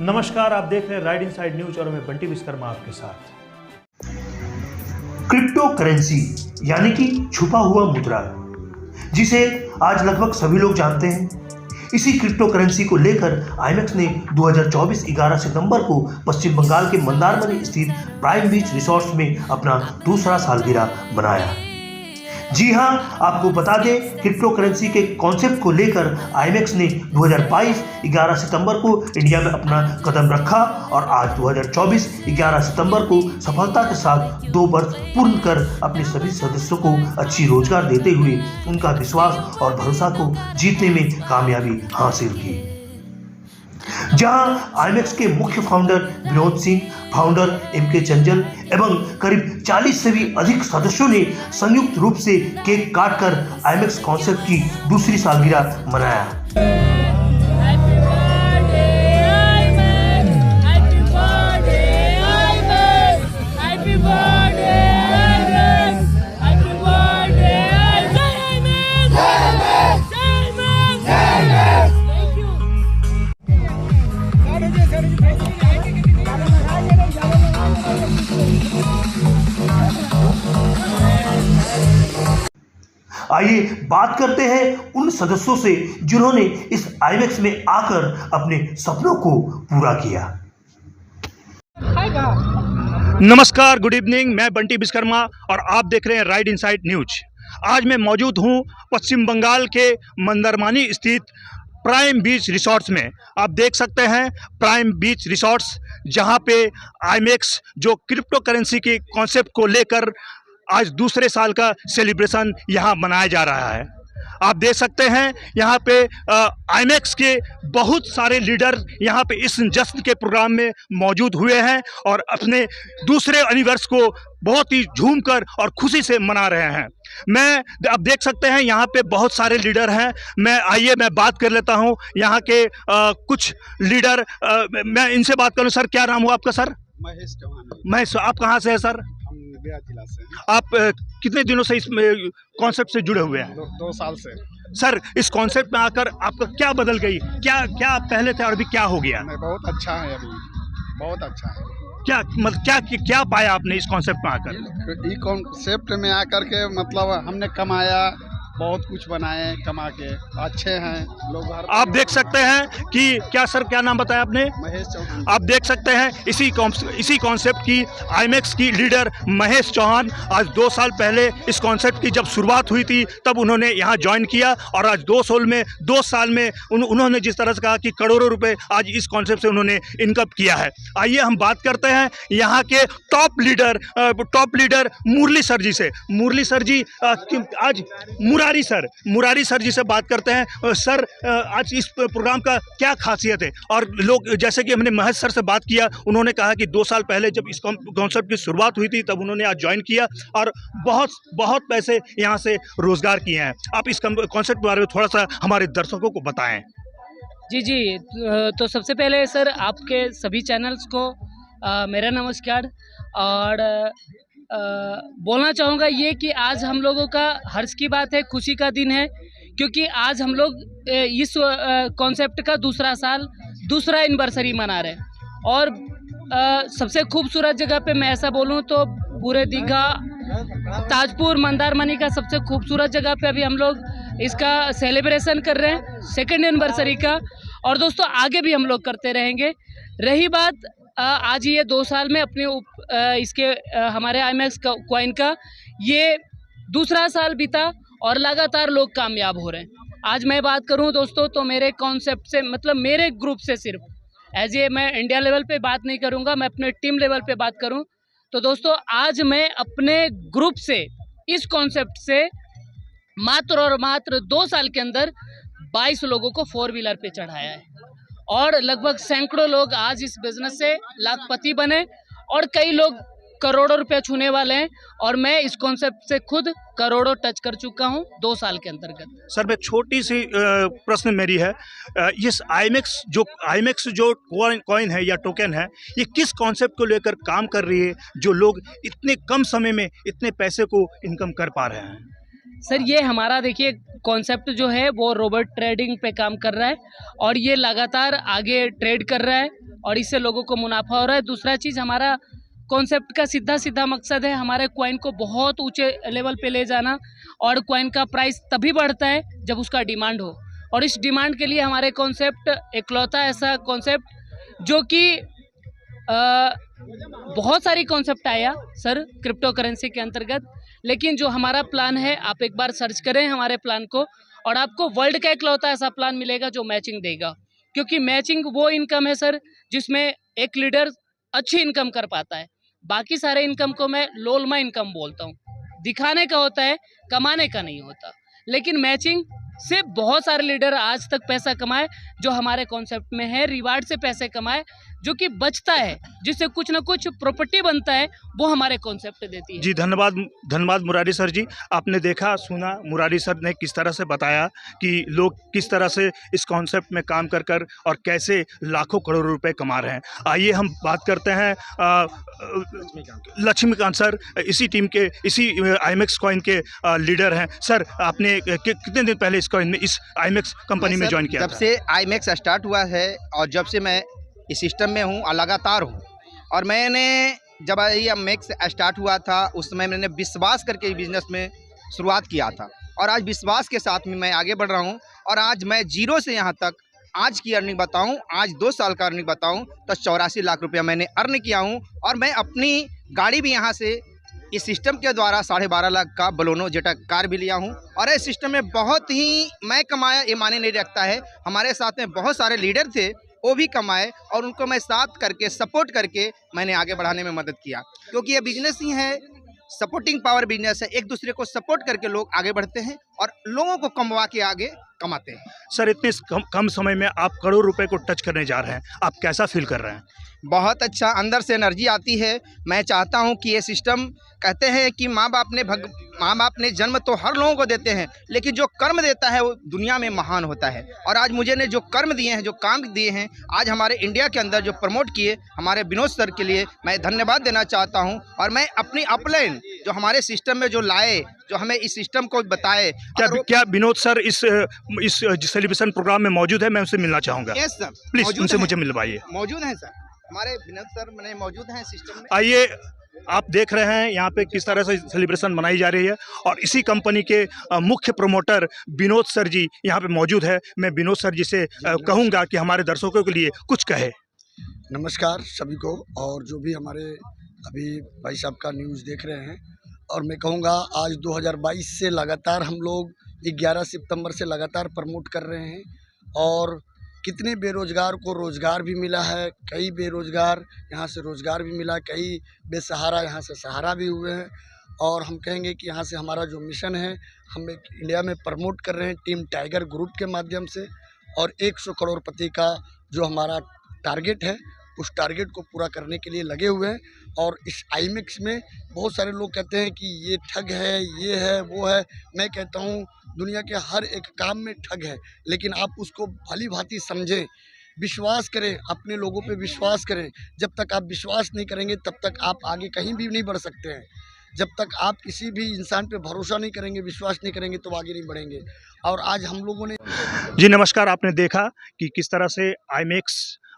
नमस्कार, आप देख रहे हैं राइट इनसाइड न्यूज और मैं बंटी विश्वकर्मा आपके साथ। क्रिप्टो करेंसी यानी कि छुपा हुआ मुद्रा, जिसे आज लगभग सभी लोग जानते हैं। इसी क्रिप्टो करेंसी को लेकर आईएमएक्स ने 2024 11 सितंबर को पश्चिम बंगाल के मंदारमनी स्थित प्राइम बीच रिसोर्ट्स में अपना दूसरा सालगिरह मनाया। जी हां, आपको बता दें, क्रिप्टो करेंसी के कॉन्सेप्ट को लेकर आईएमएक्स ने 2022 11 सितंबर को इंडिया में अपना कदम रखा और आज 2024 11 सितंबर को सफलता के साथ 2 वर्ष पूर्ण कर अपने सभी सदस्यों को अच्छी रोजगार देते हुए उनका विश्वास और भरोसा को जीतने में कामयाबी हासिल की। जहां आईएमएक्स के मुख्य founder Vinod Singh, founder MK Chanchal एवं करीब 40 से भी अधिक सदस्यों ने संयुक्त रूप से केक काटकर आईएमएक्स कॉन्सेप्ट की दूसरी सालगिरह मनाया। आइए बात करते हैं उन सदस्यों से जिन्होंने इस आईएमएक्स में आकर अपने सपनों को पूरा किया। नमस्कार, गुड इवनिंग, मैं बंटी विश्वकर्मा और आप देख रहे हैं राइट इनसाइड न्यूज। आज मैं मौजूद हूं पश्चिम बंगाल के मंदारमनी स्थित प्राइम बीच रिसोर्ट्स में। आप देख सकते हैं प्राइम बीच रिसोर्ट्स, जहां पे आईएमएक्स जो क्रिप्टो करेंसी के कॉन्सेप्ट को लेकर आज दूसरे साल का सेलिब्रेशन यहाँ मनाया जा रहा है। आप देख सकते हैं यहाँ पे आईएमएक्स के बहुत सारे लीडर यहाँ पे इस जश्न के प्रोग्राम में मौजूद हुए हैं और अपने दूसरे एनिवर्सरी को बहुत ही झूमकर और खुशी से मना रहे हैं। आप देख सकते हैं यहाँ पे बहुत सारे लीडर हैं। मैं बात कर लेता हूँ यहाँ के कुछ लीडर। मैं इनसे बात करूँ। सर, क्या नाम हुआ आपका? सर, महेश चौहान। महेश, आप कहाँ से हैं सर? गया जिला से। आप कितने दिनों से इस कॉन्सेप्ट से जुड़े हुए हैं? 2 साल से। सर, इस कॉन्सेप्ट में आकर आपका क्या बदल गई? क्या पहले थे और अभी क्या हो गया? बहुत अच्छा है, अभी बहुत अच्छा है। क्या पाया आपने इस कॉन्सेप्ट में आकर? ई कॉन्सेप्ट में आकर के मतलब हमने कमाया, बहुत कुछ बनाए, कमा के अच्छे हैं लोग। आप देख सकते हैं कि क्या नाम बताया आपने? महेश चौहान। आप देख सकते हैं इसी कॉन्सेप्ट की आईएमएक्स की लीडर महेश चौहान आज 2 साल पहले इस कॉन्सेप्ट की जब शुरुआत हुई थी तब उन्होंने यहाँ ज्वाइन किया और आज 2 साल में उन्होंने जिस तरह से कहा कि करोड़ों रुपए आज इस कॉन्सेप्ट से उन्होंने इनकम किया है। आइए हम बात करते हैं यहाँ के टॉप लीडर मुरली सर जी से। मुरली सर जी, आज मुरारी सर जी से बात करते हैं। सर, आज इस प्रोग्राम का क्या खासियत है? और लोग, जैसे कि हमने महेश सर से बात किया, उन्होंने कहा कि 2 साल पहले जब इस कॉन्सेप्ट की शुरुआत हुई थी तब उन्होंने आज ज्वाइन किया और बहुत पैसे यहाँ से रोजगार किए हैं। आप इस कॉन्सेप्ट के बारे में थोड़ा सा हमारे दर्शकों को बताएं। जी, तो सबसे पहले सर आपके सभी चैनल्स को मेरा नमस्कार। और बोलना चाहूँगा ये कि आज हम लोगों का हर्ष की बात है, खुशी का दिन है, क्योंकि आज हम लोग इस कॉन्सेप्ट का दूसरा एनिवर्सरी मना रहे हैं। और सबसे खूबसूरत जगह पे मैं ऐसा बोलूँ तो पूरे दीघा, ताजपुर, मंदारमनी का सबसे खूबसूरत जगह पे अभी हम लोग इसका सेलिब्रेशन कर रहे हैं, 2nd एनिवर्सरी का। और दोस्तों, आगे भी हम लोग करते रहेंगे। रही बात आज ये 2 साल में अपने इसके हमारे आईएमएक्स कॉइन का ये दूसरा साल बीता और लगातार लोग कामयाब हो रहे हैं। आज मैं बात करूं दोस्तों तो मेरे कॉन्सेप्ट से, मतलब मेरे ग्रुप से, सिर्फ मैं इंडिया लेवल पे बात नहीं करूंगा, मैं अपने टीम लेवल पे बात करूं तो दोस्तों, आज मैं अपने ग्रुप से इस कॉन्सेप्ट से मात्र और मात्र 2 साल के अंदर 22 लोगों को 4 व्हीलर पे चढ़ाया है और लगभग सैकड़ों लोग आज इस बिजनेस से लाखपति बने और कई लोग करोड़ों रुपए छूने वाले हैं। और मैं इस कॉन्सेप्ट से खुद करोड़ों टच कर चुका हूं 2 साल के अंतर्गत। सर, मैं छोटी सी प्रश्न मेरी है, ये आईएमएक्स जो कॉइन है या टोकन है, ये किस कॉन्सेप्ट को लेकर काम कर रही है जो लोग इतने कम समय में इतने पैसे को इनकम कर पा रहे हैं? सर ये हमारा देखिए कॉन्सेप्ट जो है वो रोबोट ट्रेडिंग पे काम कर रहा है और ये लगातार आगे ट्रेड कर रहा है और इससे लोगों को मुनाफा हो रहा है। दूसरा चीज़, हमारा कॉन्सेप्ट का सीधा सीधा मकसद है हमारे कॉइन को बहुत ऊंचे लेवल पे ले जाना, और कॉइन का प्राइस तभी बढ़ता है जब उसका डिमांड हो, और इस डिमांड के लिए हमारे कॉन्सेप्ट इकलौता ऐसा कॉन्सेप्ट जो कि बहुत सारी कॉन्सेप्ट आया सर क्रिप्टो करेंसी के अंतर्गत, लेकिन जो हमारा प्लान है आप एक बार सर्च करें हमारे प्लान को, और आपको वर्ल्ड का इकलौता ऐसा प्लान मिलेगा जो मैचिंग देगा। क्योंकि मैचिंग वो इनकम है सर जिसमें एक लीडर अच्छी इनकम कर पाता है। बाकी सारे इनकम को मैं लोलमा इनकम बोलता हूँ, दिखाने का होता है, कमाने का नहीं होता। लेकिन मैचिंग से बहुत सारे लीडर आज तक पैसा कमाए जो हमारे कॉन्सेप्ट में है, रिवार्ड से पैसे कमाए जो कि बचता है, जिससे कुछ ना कुछ प्रॉपर्टी बनता है, वो हमारे कॉन्सेप्ट देती है। जी धन्यवाद, धन्यवाद मुरारी सर जी। आपने देखा सुना मुरारी सर ने किस तरह से बताया कि लोग किस तरह से इस कॉन्सेप्ट में काम कर कर और कैसे लाखों करोड़ों रुपए कमा रहे हैं। आइए हम बात करते हैं लक्ष्मीकांत सर, इसी टीम के, इसी आईएमएक्स कॉइन के लीडर हैं। सर आपने कितने दिन पहले इस कॉइन में, इस आईएमएक्स कंपनी में ज्वाइन किया जब था? से आईएमएक्स स्टार्ट हुआ है और जब से मैं इस सिस्टम में हूँ, लगातार हूँ, और मैंने जब आईएमएक्स स्टार्ट हुआ था उस समय मैंने विश्वास करके बिजनेस में शुरुआत किया था, और आज विश्वास के साथ में मैं आगे बढ़ रहा हूँ। और आज मैं जीरो से यहाँ तक आज की अर्निंग बताऊँ, आज 2 साल का अर्निंग बताऊँ तो 84 लाख रुपया मैंने अर्न किया हूँ। और मैं अपनी गाड़ी भी यहाँ से इस सिस्टम के द्वारा 12.5 लाख का बलोनो जेटा कार भी लिया हूँ। और इस सिस्टम में बहुत ही मैं कमाया ये माने नहीं रखता है, हमारे साथ में बहुत सारे लीडर थे वो भी कमाए, और उनको मैं साथ करके सपोर्ट करके मैंने आगे बढ़ाने में मदद किया। क्योंकि ये बिजनेस ही है, सपोर्टिंग पावर बिजनेस है, एक दूसरे को सपोर्ट करके लोग आगे बढ़ते हैं और लोगों को कमवा के आगे कमाते हैं। सर इतने कम समय में आप करोड़ रुपए को टच करने जा रहे हैं, आप कैसा फील कर रहे हैं? बहुत अच्छा, अंदर से एनर्जी आती है। मैं चाहता हूं कि ये सिस्टम, कहते हैं कि माँ बाप ने जन्म तो हर लोगों को देते हैं, लेकिन जो कर्म देता है वो दुनिया में महान होता है। और आज मुझे ने जो कर्म दिए हैं, जो काम दिए हैं, आज हमारे इंडिया के अंदर जो प्रमोट किए हमारे विनोद सर के लिए मैं धन्यवाद देना चाहता हूं। और मैं अपनी अपलाइन जो हमारे सिस्टम में जो लाए, जो हमें इस सिस्टम को बताए। क्या विनोद सर इस सेलिब्रेशन प्रोग्राम में मौजूद है? मैं उनसे मिलना चाहूँगा। यस सर, प्लीज उनसे मुझे मिलवाइए। मौजूद हैं सर, हमारे विनोद सर मैंने मौजूद हैं सिस्टम में। आइए, आप देख रहे हैं यहाँ पे किस तरह से सेलिब्रेशन मनाई जा रही है, और इसी कंपनी के मुख्य प्रमोटर विनोद सर जी यहाँ पे मौजूद है। मैं विनोद सर जी से कहूँगा कि हमारे दर्शकों के लिए कुछ कहे। नमस्कार सभी को, और जो भी हमारे अभी भाई साहब का न्यूज़ देख रहे हैं, और मैं कहूँगा आज 2022 से लगातार हम लोग 11 सितंबर से लगातार प्रमोट कर रहे हैं, और कितने बेरोज़गार को रोज़गार भी मिला है, कई बेरोज़गार यहाँ से रोज़गार भी मिला, कई बेसहारा यहाँ से सहारा भी हुए हैं। और हम कहेंगे कि यहाँ से हमारा जो मिशन है, हम एक इंडिया में प्रमोट कर रहे हैं टीम टाइगर ग्रुप के माध्यम से, और 100 करोड़पति का जो हमारा टारगेट है उस टारगेट को पूरा करने के लिए लगे हुए हैं। और इस आईएमएक्स में बहुत सारे लोग कहते हैं कि ये ठग है, ये है, वो है। मैं कहता हूँ दुनिया के हर एक काम में ठग है, लेकिन आप उसको भली भांति समझें, विश्वास करें, अपने लोगों पे विश्वास करें। जब तक आप विश्वास नहीं करेंगे तब तक आप आगे कहीं भी नहीं बढ़ सकते हैं। जब तक आप किसी भी इंसान पे भरोसा नहीं करेंगे, विश्वास नहीं करेंगे, तो आगे नहीं बढ़ेंगे। और आज हम लोगों ने जी नमस्कार, आपने देखा कि किस तरह से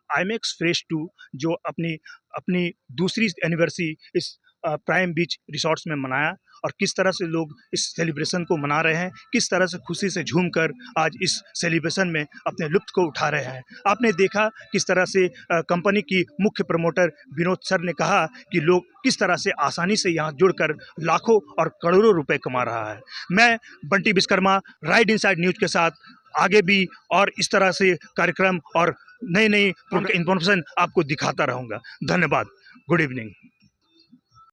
आईएमएक्स फेज 2 जो अपनी दूसरी एनिवर्सरी इस प्राइम बीच रिसॉर्ट्स में मनाया, और किस तरह से लोग इस सेलिब्रेशन को मना रहे हैं, किस तरह से खुशी से झूमकर आज इस सेलिब्रेशन में अपने लुत्फ़ को उठा रहे हैं। आपने देखा किस तरह से कंपनी की मुख्य प्रमोटर विनोद सर ने कहा कि लोग किस तरह से आसानी से यहाँ जुड़कर लाखों और करोड़ों रुपए कमा रहा है। मैं Bunty Vishwakarma right inside news के साथ आगे भी और इस तरह से कार्यक्रम और नई इन्फॉर्मेशन आपको दिखाता रहूँगा। धन्यवाद। Good evening.